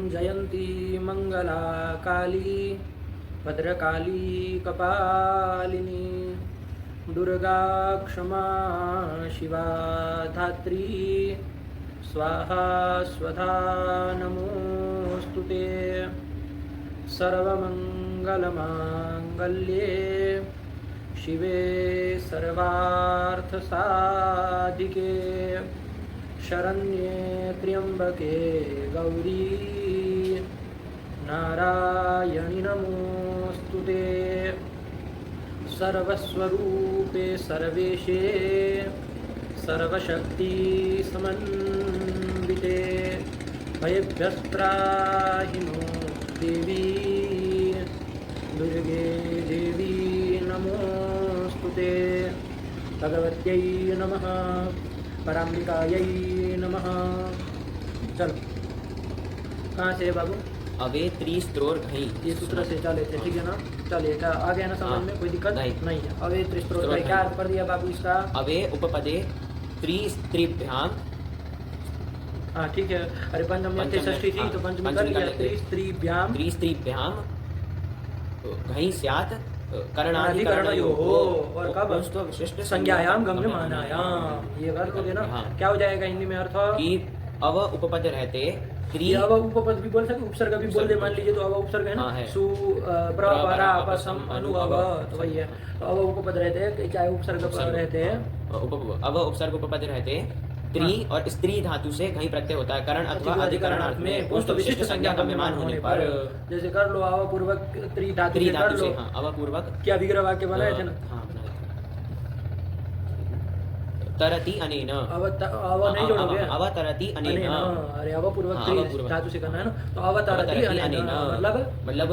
जयंती मंगला काली भद्रकाली कपालिनी दुर्गा क्षमा शिवा धात्री स्वाहा स्वधा नमोस्तुते सर्वमंगलमांगल्ये शिवे सर्वार्थसाधिके शरण्ये त्र्यंबके गौरी नारायणि नमोस्तुते सर्वस्वरूपे सर्वेशे सर्वशक्ति समन्विते भयभ्यस्त्राहि नो देवी दुर्गे देवी नमोस्तुते भगवत्यै नमः पराम्बिकायै नमः। चलो कहाँ से है बाबू? अवे त्रिस्त्रोर घई, ये सूत्र से चले थे, ठीक है ना? चलिए क्या आ गया ना समझ में? कोई दिक्कत नहीं है। अवे त्रिस्त्रोर घई क्या अर्थ कर दिया बाबू इसका? अवे उपपदे त्रिस्त्रिभ्याम। हाँ ठीक है। अरे पंचमी षष्ठी थी तो पंचमी कर दिया। त्रिस्त्रिभ्याम घई स्यात् करणाधिकरणयोः और कब? विशिष्ट संज्ञायाम गम्यमानायाम। ये अर्थ हो गया ना? क्या हो जाएगा हिंदी में अर्थ? कि अव उपपद रहते अव उपपद भी बोल सकते, उपसर्ग भी बोल दे मान लीजिए तो अव उपसर्ग है ना? सु प्रवरा अपसम अनु अव, तो वही है। तो अव उपपद रहते हैं, चाहे उपसर्ग रहते हैं। अव उपसर्ग उपपद रहते त्रि और स्त्री धातु से घई प्रत्यय होता है करण अथवा अधिकरण अर्थ में पुष्ट विशिष्ट संज्ञा गम्यमान होने पर। जैसे कर लो अव पूर्वक त्रि धातु से कर लो। अव पूर्वक क्या विग्रह वाक्य बनाए थे ना? तरति अनेन। अव नहीं जोड़ोगे? अवतरति अनेन। अरे अव पूर्वक त्रि धातु से करना है ना? तो अवतरति अनेन मतलब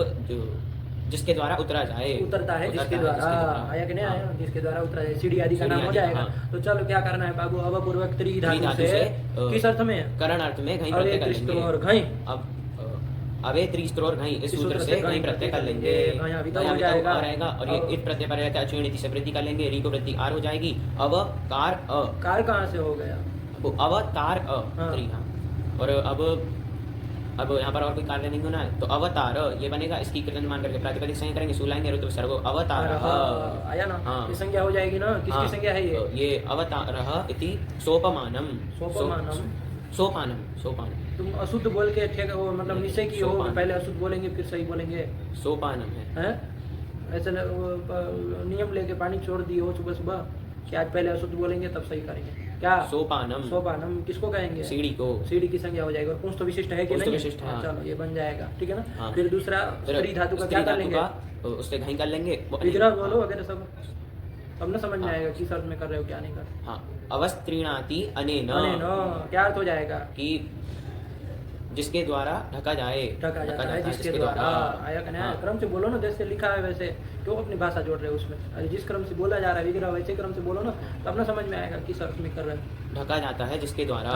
जिसके द्वारा उतरा जाए, उतरता है जिसके द्वारा। आया कि नहीं आया? जिसके द्वारा उतरा जाए, सीढ़ी आदि का नाम हो जाएगा। तो चलो क्या करना है बाबू? अव पूर्वक त्रि धातु से किस अर्थ में? करण अर्थ में घई प्रत्यय कर लेंगे। और घई अब अवे त्रिस्त्रोर घई इस सूत्र से घई प्रत्यय कर लेंगे। हो जाएगा और ये इत प्रत्यय पर रहता है अचूर्णिति से वृद्धि कर लेंगे। री को वृद्धि आर हो जाएगी। अवकार अ। कार कहाँ से हो गया? अवतार अ। और अब यहाँ पर और कोई कार्य नहीं होना है तो अवतार ये बनेगा। इसकी कृतन मान करके प्रातिपदिक संज्ञा करेंगे, सुलाएंगे रुद्र सर्गो अवतार आया ना? ये संज्ञा हो जाएगी ना? किसकी संज्ञा है ये? ये अवतार इति सोपमानम। सोपानम तुम अशुद्ध बोल के ठीक हो, मतलब निश्चय की हो, पहले अशुद्ध बोलेंगे फिर सही बोलेंगे। सोपानम है ऐसे नियम लेके पानी छोड़ दिए हो सुबह सुबह कि आज पहले अशुद्ध बोलेंगे तब सही करेंगे। क्या? सोपानम किसको कहेंगे? सीढ़ी को। सीढ़ी की संज्ञा हो जाएगी। और पुंस तो विशिष्ट है कि नहीं? विशिष्ट है। चलो ये बन जाएगा, ठीक है ना? फिर दूसरा स्त्री धातु का क्या कर लेंगे? उससे घई कर लेंगे। विग्रह बोलो वगैरह सब, तब ना समझ में आएगा किस अर्थ में कर रहे हो क्या नहीं कर। हाँ, अवस्त्रीणाति अनेन। क्या अर्थ हो जाएगा? कि जिसके द्वारा ढका जाए। ढका जाता है जिसके द्वारा। आया कि नहीं? क्रम से बोलो ना, जैसे लिखा है वैसे, क्यों अपनी भाषा जोड़ रहे हो उसमें? अरे जिस क्रम से बोला जा रहा है विग्रह वैसे क्रम से बोलो ना, तब ना समझ में आएगा किस अर्थ में कर रहे हैं। ढका जाता है जिसके द्वारा।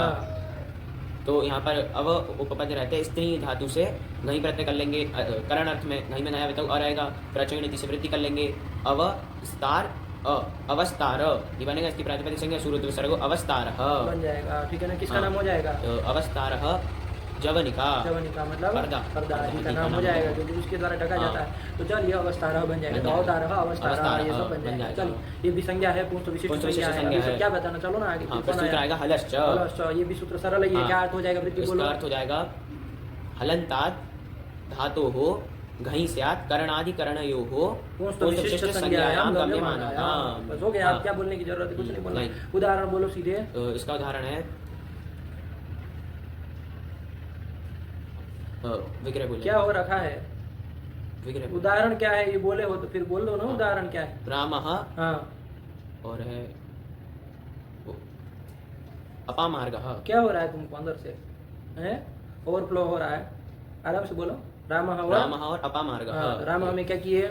तो यहाँ पर अव उपपद रहते हैं स्त्री धातु से घई प्रत्यय कर लेंगे। करण अर्थ में घई में नया वितव और आएगा। प्रचयनिति से वृद्धि कर लेंगे। अवस्तार अवस्तार ये बनेगा। इसकी प्रातिपदिक संज्ञा सूर्य सर्गो अवस्तार बन जाएगा, ठीक है ना? किसका नाम हो जाएगा? अवस्तार जवनिका मतलब पर्दा आदि का नाम हो जाएगा, क्योंकि उसके द्वारा ढका जाता है। तो चल ये अवस्तारः बन जाएगा। तो अवतारः अवस्तारः ये सब बन जाएगा। चलिए ये भी संज्ञा है, पुंस विशिष्ट संज्ञा है। क्या बताना? चलो ना आगे। सूत्र आएगा हलश्च। ये भी सूत्र सरल है। ये क्या अर्थ हो जाएगा? वृत्ति बोलो। अर्थ हो जाएगा हलंतात् धातोः घई स्यात् करणाधिकरणयोः पुंस विशिष्ट संज्ञायाम गम्यमानायाम। बस हो गया। आप क्या बोलने की जरूरत है? कुछ नहीं बोलना। उदाहरण बोलो सीधे। इसका उदाहरण है विग्रह बोले। क्या हो रखा है विग्रह? उदाहरण क्या है ये बोले हो तो फिर बोल दो ना। उदाहरण क्या है? रामः और है अपामार्गः। क्या हो रहा है तुमको अंदर से? ओवरफ्लो हो रहा है। आराम से बोलो। रामः और अपामार्गः। रामः में क्या किए?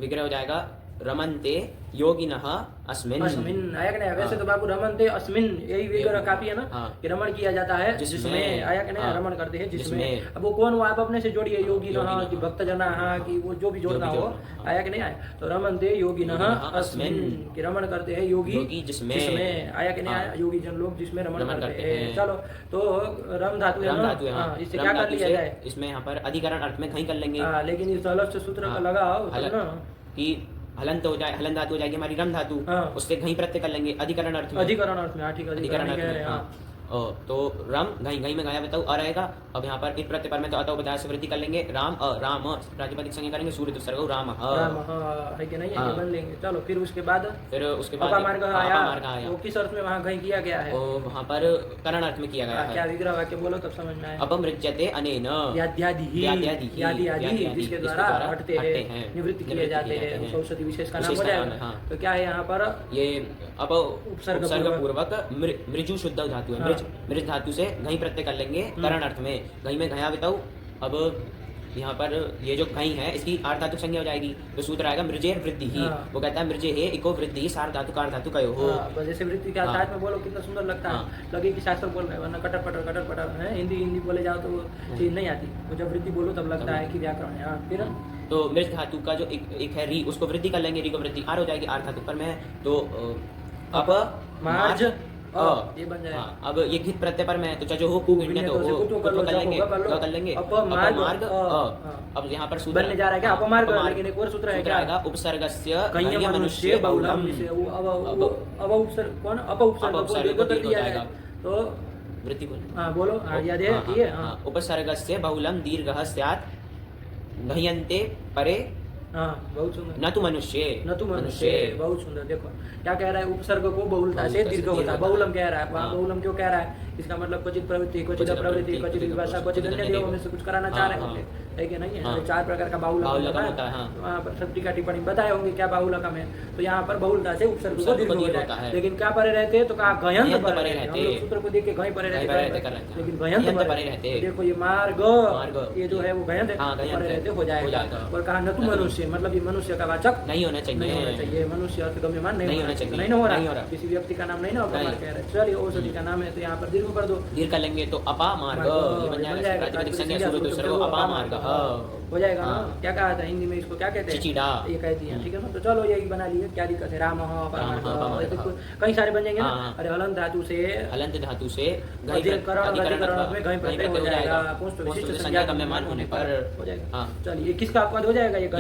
विग्रह हो जाएगा रमन्ते योगिनः अस्मिन्। अस्मिन आया कि नहीं? वैसे तो बाबू रमन्ते अस्मिन यही वगैरह काफी है ना कि रमण किया जाता है जिसमें, आया कि नहीं? रमण करते हैं जिसमें। अब वो कौन वो आप अपने से जोड़िए, योगी नः कि भक्त जना कि वो जो भी जोड़ना हो, आया कि नहीं? आया तो रमन्ते योगिनः अस्मिन कि रमण करते हैं योगी जिसमें, आया कि नहीं? आया योगी जन लोग जिसमें रमण करते हैं। चलो तो रम धातु है ना, इससे क्या कर लिया जाए? इसमें यहाँ पर अधिकरण अर्थ में घई कर लेंगे, लेकिन इस अलग से सूत्र का लगाओ ना कि हलन तो हो जाए, हलन धातु हो जाएगी हमारी रम धातु, उससे घई प्रत्यय कर लेंगे अधिकरण अर्थ में। अधिकरण अर्थ में ठीक है, अधिकरण अर्थ में तो रम घई घई में गाया बताओ आ रहेगा। अब यहाँ पर इत प्रत्यय पर में तो अतः बताया से वृद्धि कर लेंगे, राम राम प्रातिपदिक संज्ञा करेंगे, सूर्य दुसर्ग राम है कि नहीं? ये बन लेंगे। चलो फिर उसके बाद अपामार्ग आया, वो किस अर्थ में वहाँ घई किया गया है? वहाँ पर करण अर्थ में किया गया है। क्या विग्रह वाक्य बोलो तब समझ में आए। अपमृज्यते अनेन याद्यादि जिसके द्वारा हटते हैं, निवृत्त किए जाते हैं, औषधि विशेष का नाम हो जाएगा। तो क्या है यहाँ पर? ये अप उपसर्ग पूर्वक मृजु शुद्ध धातु है, मृज धातु से घई प्रत्यय कर लेंगे करण अर्थ में, घई में घया बताओ। अब यहाँ पर ये जो घई है इसकी आर्ध धातु संज्ञा हो जाएगी, तो सूत्र आएगा मृजेर वृद्धि ही। वो कहता है मृजे है इको वृद्धि सार धातु कार धातु कयो हो। जैसे वृद्धि का साथ में बोलो कितना सुंदर लगता है, लगे कि शास्त्र बोल रहे हैं, वरना कटर पटर है। हिंदी बोले जाओ तो चीज नहीं आती, वो जब वृद्धि बोलो तब लगता है कि व्याकरण है। फिर तो मृज धातु का जो एक है री, उसको वृद्धि कर लेंगे, री को वृद्धि आर हो जाएगी आर्ध धातु पर में, तो अप मार्ज ये बन जाएगा। अब ये घित प्रत्यय पर में तो चजो हो कु गिनने तो कर लेंगे अपमार्ग। अब यहाँ पर सूत्र बनने जा रहा है क्या? अपमार्ग, लेकिन एक और सूत्र है क्या? आएगा उपसर्गस्य कहीं मनुष्य बहुलम, अब उपसर्ग कौन? अपउपसर्ग कर दिया है तो वृत्ति बोलो। बोलो याद है ये। उपसर्गस्य बहुलम दीर्घः स्यात् घयन्ते परे बहुत सुंदर। न तो मनुष्य, बहुत सुंदर। देखो क्या कह रहा है? उपसर्ग को बहुलता से दीर्घ होता है, बहुलम कह रहा है। बहुलम क्यों कह रहा है? इसका मतलब क्वचित प्रवृत्ति, क्वचित अप्रवृत्ति, क्वचित विभाषा, क्वचित अन्य देवों में से कुछ कराना चाह रहे होंगे, है कि नहीं है? 4 प्रकार का बाहुलम होता है। वहाँ पर सब टीका टिप्पणी बताए होंगे क्या बाहुलकम है। तो यहाँ पर बहुलता से उपसर्ग को दीर्घ हो जाता है। लेकिन क्या परे रहते हैं? तो कहा गयंत परे रहते। सूत्र को देख के घई परे रहते, लेकिन गयंत परे रहते। देखो ये मार्ग ये जो है वो गयंत परे रहते हो जाएगा। और कहा न तू मनुष्य, मतलब ये मनुष्य का वाचक नहीं होना चाहिए, मनुष्य अर्थगम्यमान नहीं होना चाहिए, नहीं हो रहा, किसी व्यक्ति का नाम नहीं ना कह रहे। चलिए औषधि का नाम है तो यहाँ पर दीर्घ कर दो, दीर्घ कर लेंगे तो अपामार्ग बन जाएगा, प्रातिपदिक संज्ञा सूर्य दुसर्ग अपामार्ग हो जाएगा ना। क्या कहा था हिंदी में? इसको क्या कहते हैं? चिचिडा, ये कहती है। ठीक है ना, तो चलो यही बना लिए, क्या दिक्कत है? राम कई सारे बन जाएंगे ना। अरे हलंत धातु से अधिकरण में घई प्रत्यय हो जाएगा, विशिष्ट संज्ञा का मेहमान होने पर हो जाएगा। चलिए किसका पद हो जाएगा?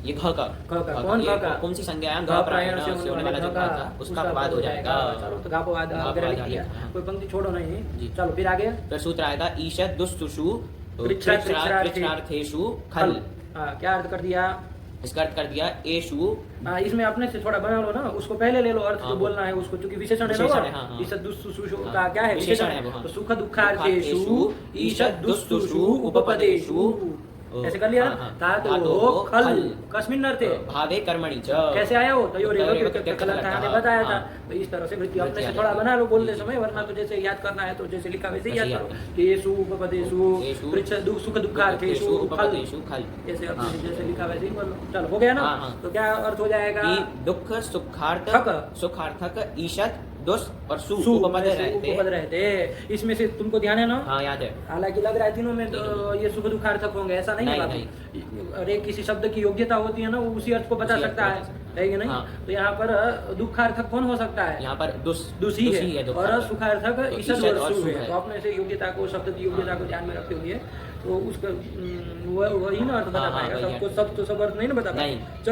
ये घ का कौन घ का? कौन सी संज्ञा है? घ प्रायण से होने वाला जो घ था उसका पद हो जाएगा। चलो तो घापवाद वगैरह लिख दिया, कोई पंक्ति छोड़ो नहीं। चलो फिर आगे फिर सूत्र आएगा ईशद दुस्तुषु पृच्छार्थेषु खल। क्या अर्थ कर दिया? इसका अर्थ कर दिया एषु। इसमें अपने से थोड़ा बना लो ना, उसको पहले ले लो, अर्थ जो बोलना है उसको, क्योंकि विशेषण है ना। ईशद दुस्तुषु का क्या है? विशेषण है। तो सुख दुखार्थेषु ईशद दुस्तुषु उपपदेषु, ऐसे कर लिया ना। धातु खल कस्मिन् अर्थे भावे कर्मणि च, कैसे आया वो? तो हमने बताया था। तो इस तरह से वृत्ति अपने से थोड़ा बना लो बोलते समय, वरना तो जैसे याद करना है तो जैसे लिखा वैसे ही याद करो। केषु उपपदेषु सुख दुखार्थेषु उपपदेषु खल, ऐसे जैसे लिखा वैसे ही बोल लो। चलो हो गया ना। तो क्या अर्थ हो जाएगा? दुख सुखार्थक ईशद दोष और सु उपपद रहते। इसमें से तुमको ध्यान है ना? हाँ याद है। हालांकि लग रहा है तीनों में तो ये सुख दुखार्थक होंगे, ऐसा नहीं है। अरे किसी शब्द की योग्यता होती है ना, वो उसी अर्थ को बता सकता है कि नहीं? तो यहाँ पर दुखार्थक कौन हो सकता है? यहाँ पर दुष ही है, और सुखार्थक ईशद और सु है। तो अपने से योग्यता को, शब्द की योग्यता को ध्यान में रखते हुए तो उसका वही ना अर्थ बता पाएगा। सबको सब तो सब अर्थ नहीं ना बता पाएगा।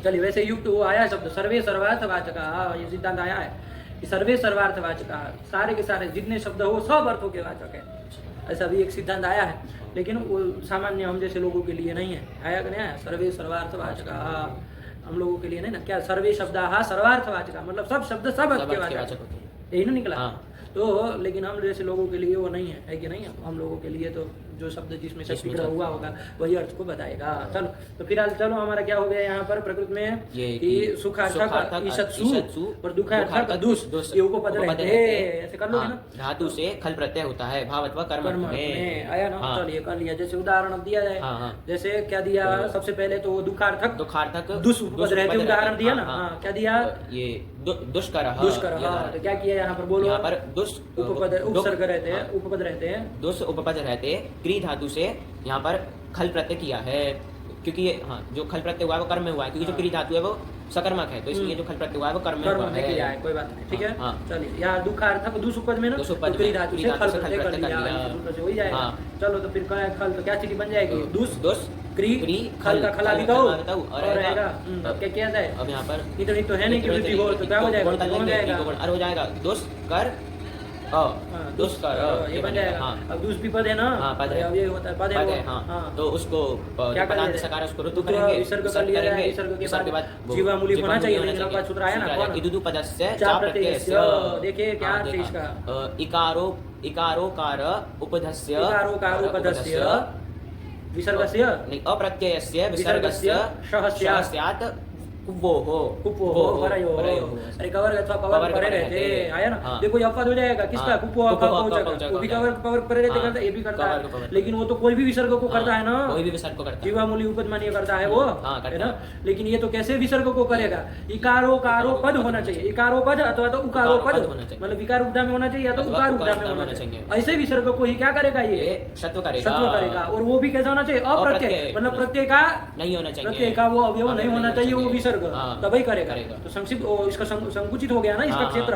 चलिए वैसे युक्त वो आया शब्द सर्वे सर्वार्थवाचक, ये सिद्धांत आया है कि सर्वे सर्वार्थवाचक, सारे के सारे जितने शब्द हो सब अर्थों के वाचक है, ऐसा भी एक सिद्धांत आया है। लेकिन वो सामान्य हम जैसे लोगों के लिए नहीं है। आया कि नहीं आया? सर्वे सर्वार्थवाचक हम लोगों के लिए नहीं ना। क्या सर्वे शब्दाः सर्वार्थवाचक, मतलब सब शब्द सब अर्थ के वाचक, यही ना निकला। तो लेकिन हम जैसे लोगों के लिए वो नहीं है कि नहीं? हम लोगों के लिए तो जो शब्द जिसमें शक्ति ग्रह हुआ होगा वही अर्थ को बताएगा। चलो तो फिलहाल चलो हमारा क्या हो गया यहाँ पर प्रकृति में कि सुखार्थक ईशत्सु और दुखार्थक दुष, ये उपपद रहते हैं, ऐसे कर लोगे ना। धातु से खल प्रत्यय होता है भावत्व कर्म में आया ना। चलिए कर लिया। जैसे उदाहरण दिया जाए, जैसे क्या दिया सबसे पहले तो दुखार्थक दुष उपपद रहते उदाहरण दिया ना। क्या दिया, ये दुष्कर। तो क्या किया यहाँ पर बोलो, यहाँ पर दुष उपपद उपसर्ग रहते हैं, उपपद रहते हैं, दुष उपपद रहते क्री धातु से यहाँ पर खल प्रत्यय किया है, क्योंकि ये जो खल प्रत्यय हुआ है वो कर्म में हुआ है, क्योंकि जो क्री धातु है वो सकर्मक है, तो इसलिए जो खल प्रत्यय हुआ है वो कर्म में हुआ है। कोई बात नहीं, ठीक है। चलिए यहाँ दुखार्थक दुष उपपद में ना क्री धातु से खल प्रत्यय कर लिया, हो ही जाएगा। चलो तो फिर खल तो क्या चीज बन जाएगी, दुष क्री खल का खला भी कहो और रहेगा। अब क्या किया जाए, अब यहाँ पर इतनी तो है नहीं कि वृद्धि हो, तो क्या हो जाएगा, हो जाएगा दुष्कर दुष्कर, ये बन जाएगा। अब दूस भी पद है ना, अब ये होता है पद है, तो उसको क्या करेंगे, सकार उसको ऋतु करेंगे, विसर्ग कर लिया जाएगा, विसर्ग के बाद जीवामूली होना चाहिए, लेकिन आपका सूत्र आया ना कौन, इदुदु पदस्य चा प्रत्ययस्य। देखिए क्या अर्थ है इसका, इकारोकार उपधस्य विसर्गस्य नहीं अप्रत्ययस्य विसर्गस्य शहस्यात् कुप्पो हो परयो। अरे कवर अथवा पवर परे रहते आया ना। देखो ये अपवाद हो जाएगा किसका, कुप्पो वो भी कवर पवर परे रहते करता है, ये भी करता है, लेकिन वो तो कोई भी विसर्ग को करता है ना, कोई भी विसर्ग को करता है, जीवामूली उपद मानिए करता है वो, है ना। लेकिन ये तो कैसे विसर्ग को करेगा, इकारो कारो पद होना चाहिए, इकारो पद अथवा तो उकारो पद, मतलब विकार उपधा में होना चाहिए या तो उकार उपधा में होना चाहिए। ऐसे विसर्ग को ही क्या करेगा, ये सत्व करेगा, और वो भी कैसा होना चाहिए, अप्रत्यय, मतलब प्रत्यय का नहीं होना चाहिए, प्रत्यय का वो अवयव नहीं होना चाहिए, वो विसर्ग तभी करेगा। तो संक्षिप्त इसका संकुचित हो गया ना, इसका क्षेत्र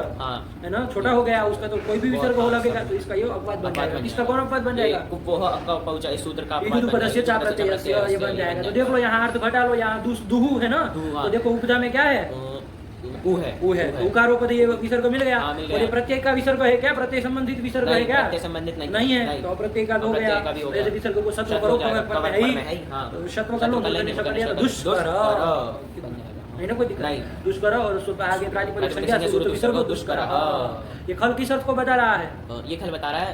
है ना, छोटा हो गया, उसका तो कोई भी विसर्ग हो लगेगा, तो इसका ये अपवाद बन जाएगा। इसका कौन अपवाद बन जाएगा, सूत्र का पदस्य चा प्रत्ययस्य, ये बन जाएगा। तो देख लो यहाँ अर्थ घटा लो, यहाँ दुहु है ना, तो देखो उपधा में क्या है, ऊ है, उकारोपद ये विसर्ग मिल गया, और ये प्रत्यय का विसर्ग है क्या, प्रत्यय संबंधित विसर्ग है क्या, संबंधित नहीं है, तो प्रत्यय का हो गया, ऐसे विसर्ग को सत्व करो, सत्व कर लो, दुष्कर नहीं ना, कोई दिक्कत नहीं, दुष्कर और आगे प्रातिपदिक संज्ञा से तो विसर्ग दुष्कर। ये खल किस अर्थ को बता रहा है, ये खल बता रहा है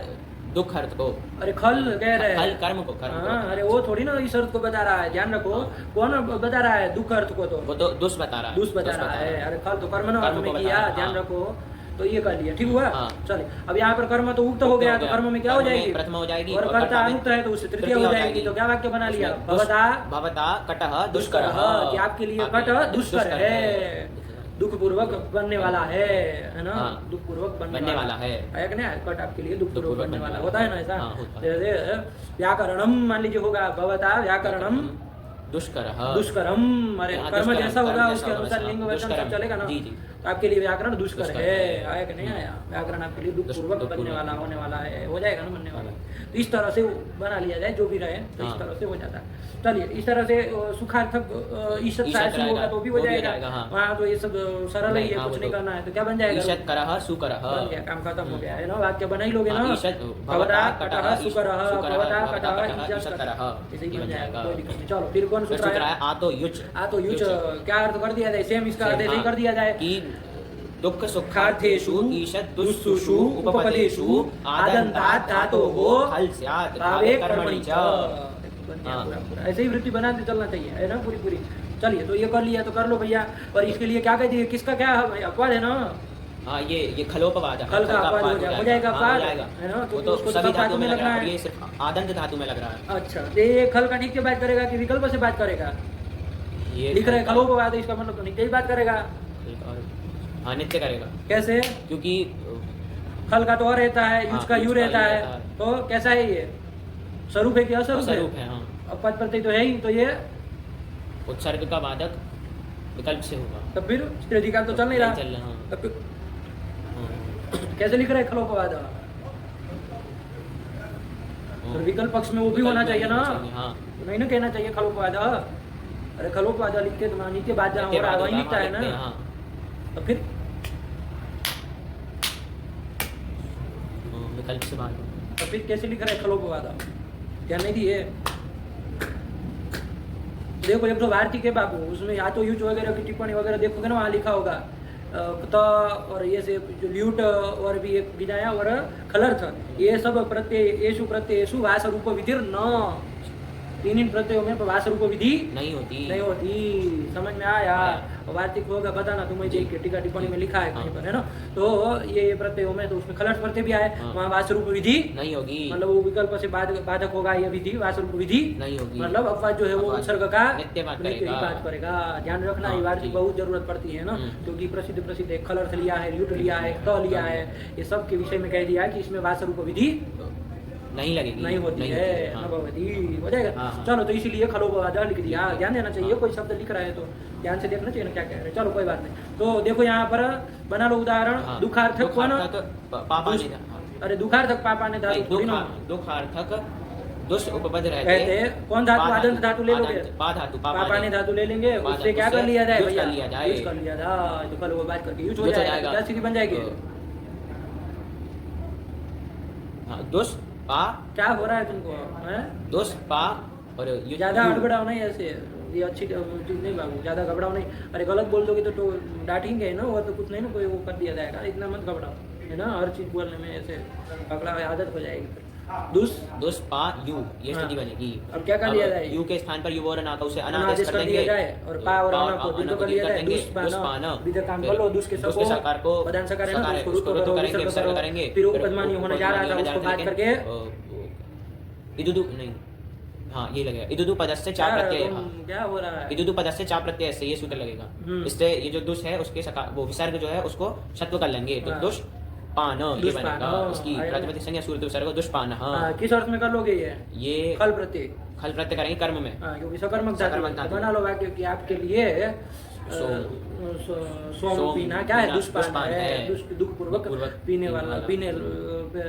दुख अर्थ को। अरे खल कह रहे हैं, कर्म को, अरे वो थोड़ी ना इस अर्थ को बता रहा है, ध्यान रखो, कौन बता रहा है दुख अर्थ को, तो वो तो दुष्ट बता रहा है, दुष्ट बता रहा है। अरे खल तो कर्म ना में किया, ध्यान रखो, तो ये कर लिया, ठीक हुआ। चलिए अब यहाँ पर कर्म तो उक्त हो गया, तो कर्म में क्या हो जाएगी, प्रथम हो जाएगी, और कर्ता अनुक्त है तो उससे तृतीय हो जाएगी। तो क्या वाक्य बना लिया, भवता कटः दुष्कर, कि आपके लिए कट दुष्कर है, दुख पूर्वक बनने वाला है ना, दुख पूर्वक बनने वाला है, एक ना कट आपके लिए दुख पूर्वक बनने वाला होता है ना, ऐसा। व्याकरणम मान लीजिए होगा, भवता व्याकरणम दुष्करम, अरे कर्म जैसा होगा उसके अनुसार लिंग वचन सब चलेगा ना, तो आपके लिए व्याकरण दुष्कर है, आया कि नहीं आया, व्याकरण आपके लिए दुख पूर्वक बनने वाला, होने वाला है, हो जाएगा ना, बनने वाला। तो इस तरह से बना लिया जाए, जो भी रहे तो इस तरह से हो जाता है। चलिए इस तरह से सुखार्थक ईशत शायद होगा तो भी हो जाएगा, वहाँ तो ये सब सरल ही है, कुछ नहीं करना है, तो क्या बन जाएगा, सुकरः, काम खत्म हो गया है ना, वाक्य बना ही लोगे ना, भवता कटः सुकरः, भवता कटः ईशत्करः, ऐसे ही बन जाएगा, कोई दिक्कत नहीं। चलो फिर कौन सूत्र है, आतो युच, क्या अर्थ कर दिया जाए, सेम इसका अर्थ ऐसे ही कर दिया जाए कि दुख सुखार्थेषु ईशत् दुष्सुषु उपपदेषु आदन्तात् धातोः हल स्यात् भावे कर्मणि च। ऐसे ही वृत्ति बनाते चलना चाहिए, है ना, पूरी पूरी। चलिए तो ये कर लिया, तो कर लो भैया। और इसके लिए क्या कहती है, किसका क्या अपवाद है ना, ये खलोपवाद है, खल का अपवाद हो जाएगा, अपवाद है ना, तो उसको सभी धातु में लगना है, ये सिर्फ आदंत धातु में लग रहा है। अच्छा, ये खल का नित्य बात करेगा कि विकल्प से बात करेगा, ये लिख रहे खलोपवाद, इसका मतलब तो नित्य ही बात करेगा, हाँ नित्य करेगा, कैसे, क्योंकि खल का तो और रहता है, यूज का यू रहता है, तो कैसा है ये, स्वरूप है कि अस्वरूप है, अब पद प्रत्यय तो है ही, तो ये उत्सर्ग का वादक विकल्प से होगा, तब फिर स्त्रीधिकार तो चल नहीं रहा, तब फिर कैसे लिख रहे खलोपवाद, विकल्प पक्ष में वो भी होना चाहिए ना, नहीं ना कहना चाहिए खलोपवाद, अरे खलोपवाद लिख के तो नित्य बात जहाँ हो रहा है वही लिखता है ना, तो फिर विकल्प से बात, तो फिर कैसे लिख रहे खलोपवाद, क्या नहीं दिए, देखो एक तो भारती के बाबू उसमें या तो यूज वगैरह की टिप्पणी वगैरह देखोगे ना, वहाँ लिखा होगा क्त और ये से जो ल्यूट और भी एक विधाया और खलर्थ, ये सब प्रत्यय येषु प्रत्ययेषु वास रूप विधिर न, तीन इन प्रत्ययों में वास रूप विधि नहीं होती। समझ में आया? वार्तिक होगा बताना, तुम्हें टीका टिप्पणी में लिखा है कहीं पर, है ना? तो ये प्रत्ययों में तो उसमें खलर्थ प्रत्यय भी आए, वहाँ वास रूप विधि नहीं होगी, मतलब वो विकल्प से बाधक होगा, ये विधि वास रूप विधि नहीं होगी, मतलब अपवाद जो है वो उत्सर्ग का नित्य बात करेगा। ध्यान रखना, ये वार्तिक बहुत जरूरत पड़ती है ना, क्योंकि प्रसिद्ध एक खलर्थ लिया है, ल्यूट लिया है, क्त लिया है, ये सब के विषय में कह दिया है कि इसमें वास रूप विधि नहीं लगेगी, नहीं होती है, भगवती हो जाएगा। चलो, तो इसीलिए खलोपवादः लिख दिया। ध्यान देना चाहिए, कोई शब्द लिख रहा है तो ध्यान से देखना चाहिए ना क्या कह रहे हैं। चलो कोई बात नहीं। तो देखो यहाँ पर बना लो उदाहरण, दुखार्थक कौन? अरे दुखार्थक पापा ने धातु, दुखार्थक दुष्ट उपपद रहते कौन धातु? आदंत धातु ले लोगे, पापा ने धातु ले लेंगे, उससे क्या कर लिया जाए भैया? यूज कर लिया जाए, तो कल वो बात करके यूज हो जाएगा, क्या स्थिति बन जाएगी? दुष्ट पा, क्या हो रहा है तुमको? दुष्ट पा और ज्यादा हड़बड़ाओ नहीं ऐसे, ये अच्छी चीज नहीं बाबू, ज्यादा घबराओ नहीं। अरे गलत बोल दोगे तो डांटेंगे ना, वो तो कुछ नहीं ना, कोई वो कर दिया जाएगा, इतना मत घबराओ, है ना? हर चीज बोलने में ऐसे पकड़ा आदत हो जाएगी। दुष्ट पा यू, ये स्थिति बनेगी। अब क्या कर लिया जाए? यू के स्थान पर यू और अना का उसे अनादेश कर देंगे और पा और अना को दीर्घ कर लिया जाए। दुष्पान विधि काम कर लो, दुष्ट के साकार को प्रधान सकार है ना, उसको रुद्ध करेंगे, विसर्ग करेंगे, फिर उपपदमानी होने जा रहा था, उसको बात करके इदुदु नहीं, हाँ ये लगेगा, इदुदु पदस्य चा प्रत्यय, क्या हो रहा है? इदुदु पदस्य चा प्रत्यय से ये सूत्र लगेगा। इससे ये जो दुष्ट है उसके सकार, वो विसर्ग जो है उसको शत्व कर लेंगे, तो दुष्ट पान ये बनेगा, उसकी प्रातिपदिक संज्ञा सूर्य विसर्ग दुष्पान। किस अर्थ में कर लोगे ये खल प्रत्यय करेंगे कर्म में, क्योंकि सकर्मक धातु। बना लो वाक्य कि आपके लिए सोम पीना क्या है? दुष्पान है, दुख पूर्वक पीने वाला,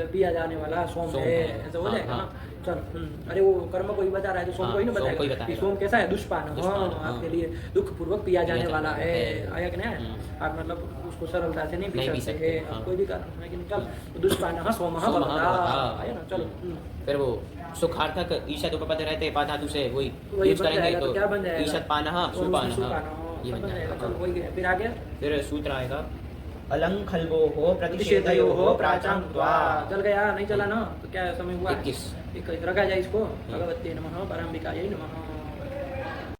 पिया जाने वाला सोम है, ऐसा हो जाएगा ना? चलो, अरे वो कर्म को ही बता रहा है तो सोम को ही ना बताएगा कि सोम कैसा है? दुष्पान, आपके लिए दुख पूर्वक पिया जाने वाला है। आया कि नहीं? आप मतलब उसको सरलता से नहीं पी सकते, कोई भी कारण है कि निकल दुष्पान सोम आया ना? चलो, फिर वो सुखार्थक ईशत उपपद रहते पा धातु से वही यूज करेंगे, तो क्या बन जाएगा? ईशत पानः सुपानः ये बन जाएगा। चलो वही गया, फिर आगे फिर सूत्र आएगा अलंखल्वोः प्रतिषेधयोः प्राचान्त्वात्। चल गया? नहीं चला ना? तो क्या समय हुआ? 21 रखा जाए इसको। भगवते नमः, परम्बिकायै नमः।